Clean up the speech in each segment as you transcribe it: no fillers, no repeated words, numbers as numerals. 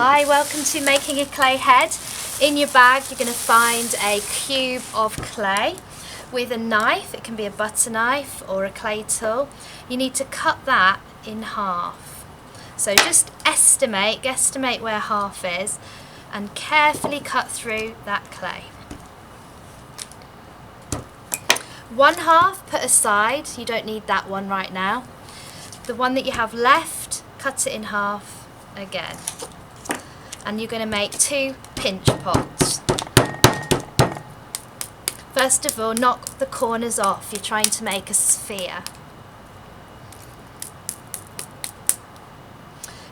Hi, welcome to Making a Clay Head. In your bag you're going to find a cube of clay with a knife. It can be a butter knife or a clay tool. You need to cut that in half. So just guesstimate where half is and carefully cut through that clay. One half put aside, you don't need that one right now. The one that you have left, cut it in half again. And you're going to make 2 pinch pots. First of all, knock the corners off. You're trying to make a sphere.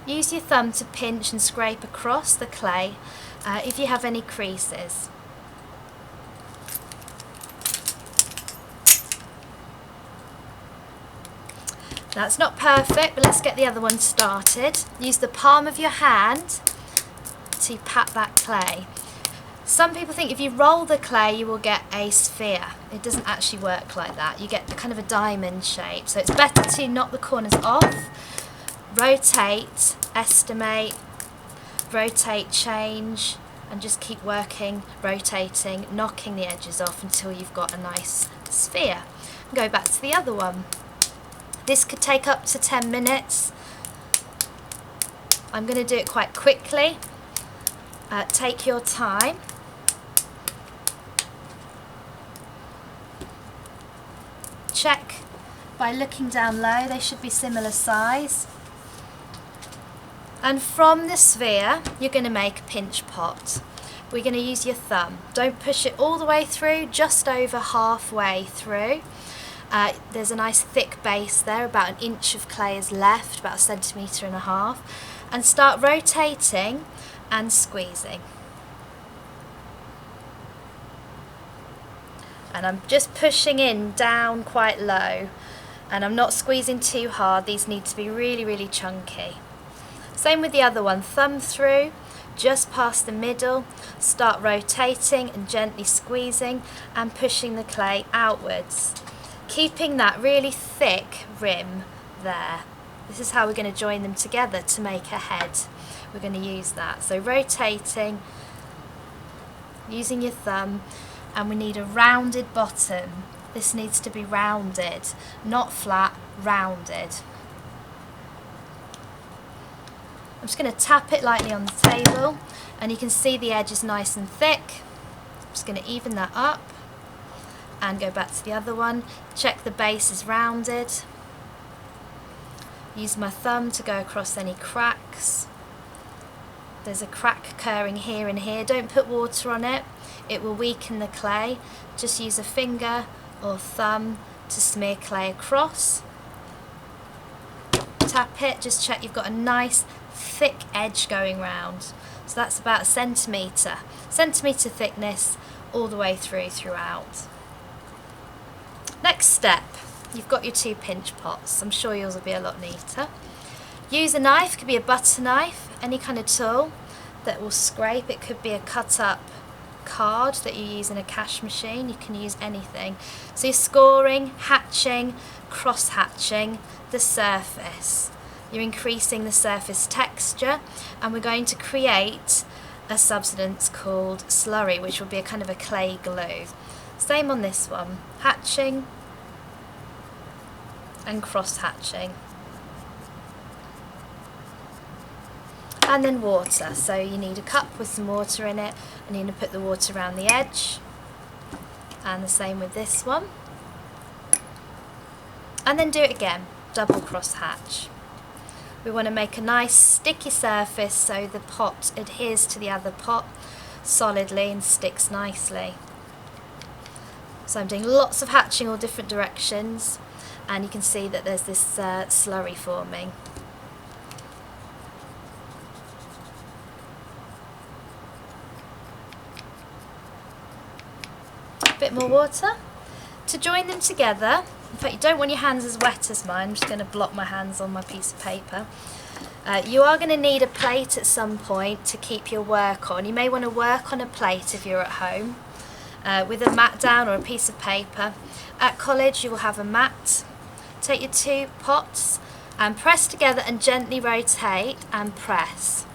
Use your thumb to pinch and scrape across the clay if you have any creases. Now it's not perfect, but let's get the other one started. Use the palm of your hand to pat that clay. Some people think if you roll the clay you will get a sphere. It doesn't actually work like that. You get kind of a diamond shape. So it's better to knock the corners off, rotate, estimate, rotate, change, and just keep working, rotating, knocking the edges off until you've got a nice sphere. Go back to the other one. This could take up to 10 minutes. I'm going to do it quite quickly. Take your time. Check by looking down low, they should be similar size. And from the sphere, you're going to make a pinch pot. We're going to use your thumb. Don't push it all the way through, just over halfway through. There's a nice thick base there, about 1 inch of clay is left, about 1.5 centimeters. And start rotating and squeezing. And I'm just pushing in down quite low, and I'm not squeezing too hard. These need to be really, really chunky. Same with the other one, thumb through, just past the middle, start rotating and gently squeezing and pushing the clay outwards, keeping that really thick rim there. This is how we're going to join them together to make a head. We're going to use that. So rotating, using your thumb, and we need a rounded bottom. This needs to be rounded, not flat, rounded. I'm just going to tap it lightly on the table, and you can see the edge is nice and thick. I'm just going to even that up and go back to the other one. Check the base is rounded. Use my thumb to go across any cracks. There's a crack occurring here and here. Don't put water on it. It will weaken the clay. Just use a finger or thumb to smear clay across. Tap it. Just check you've got a nice thick edge going round. So that's about 1 centimetre thickness all the way throughout. Next step. You've got your 2 pinch pots. I'm sure yours will be a lot neater. Use a knife, could be a butter knife, any kind of tool that will scrape. It could be a cut up card that you use in a cash machine. You can use anything. So you're scoring, hatching, cross hatching the surface. You're increasing the surface texture, and we're going to create a substance called slurry, which will be a kind of a clay glue. Same on this one, hatching and cross hatching. And then water, so you need a cup with some water in it, and you're going to put the water around the edge, and the same with this one. And then do it again, double cross hatch. We want to make a nice sticky surface so the pot adheres to the other pot solidly and sticks nicely. So I'm doing lots of hatching all different directions, and you can see that there's this slurry forming. A bit more water. To join them together, in fact you don't want your hands as wet as mine, I'm just going to blot my hands on my piece of paper. You are going to need a plate at some point to keep your work on. You may want to work on a plate if you're at home, with a mat down or a piece of paper. At college you will have a mat. Take your 2 pots and press together and gently rotate and press.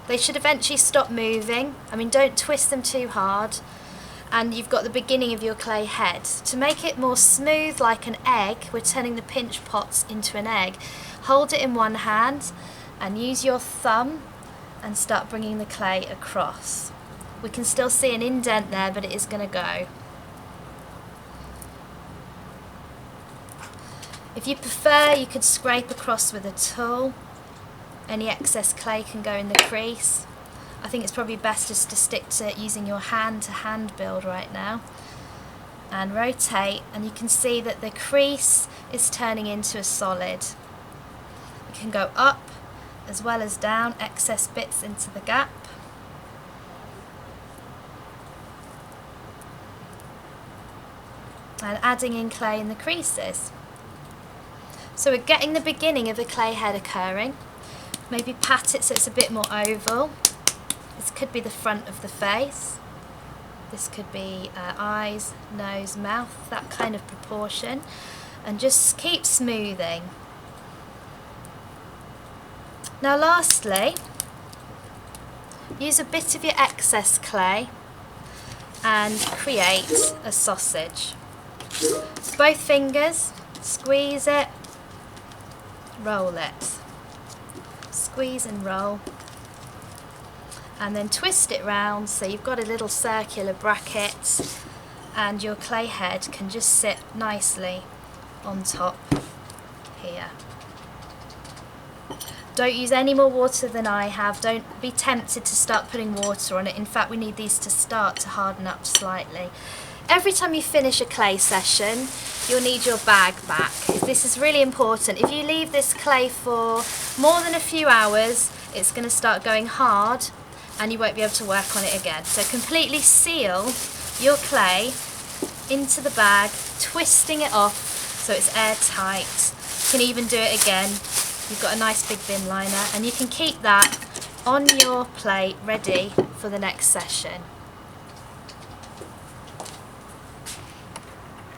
They should eventually stop moving. I mean, don't twist them too hard. And you've got the beginning of your clay head. To make it more smooth like an egg, we're turning the pinch pots into an egg. Hold it in one hand and use your thumb and start bringing the clay across. We can still see an indent there, but it is going to go. If you prefer, you could scrape across with a tool. Any excess clay can go in the crease. I think it's probably best just to stick to using your hand to hand build right now. And rotate, and you can see that the crease is turning into a solid. You can go up as well as down, excess bits into the gap. And adding in clay in the creases. So we're getting the beginning of the clay head occurring. Maybe pat it so it's a bit more oval. This could be the front of the face. This could be eyes, nose, mouth, that kind of proportion. And just keep smoothing. Now lastly, use a bit of your excess clay and create a sausage. Both fingers, squeeze it, roll it. Squeeze and roll. And then twist it round so you've got a little circular bracket and your clay head can just sit nicely on top here. Don't use any more water than I have. Don't be tempted to start putting water on it. In fact, we need these to start to harden up slightly. Every time you finish a clay session, you'll need your bag back. This is really important. If you leave this clay for more than a few hours, it's going to start going hard and you won't be able to work on it again. So completely seal your clay into the bag, twisting it off so it's airtight. You can even do it again. You've got a nice big bin liner and you can keep that on your plate ready for the next session.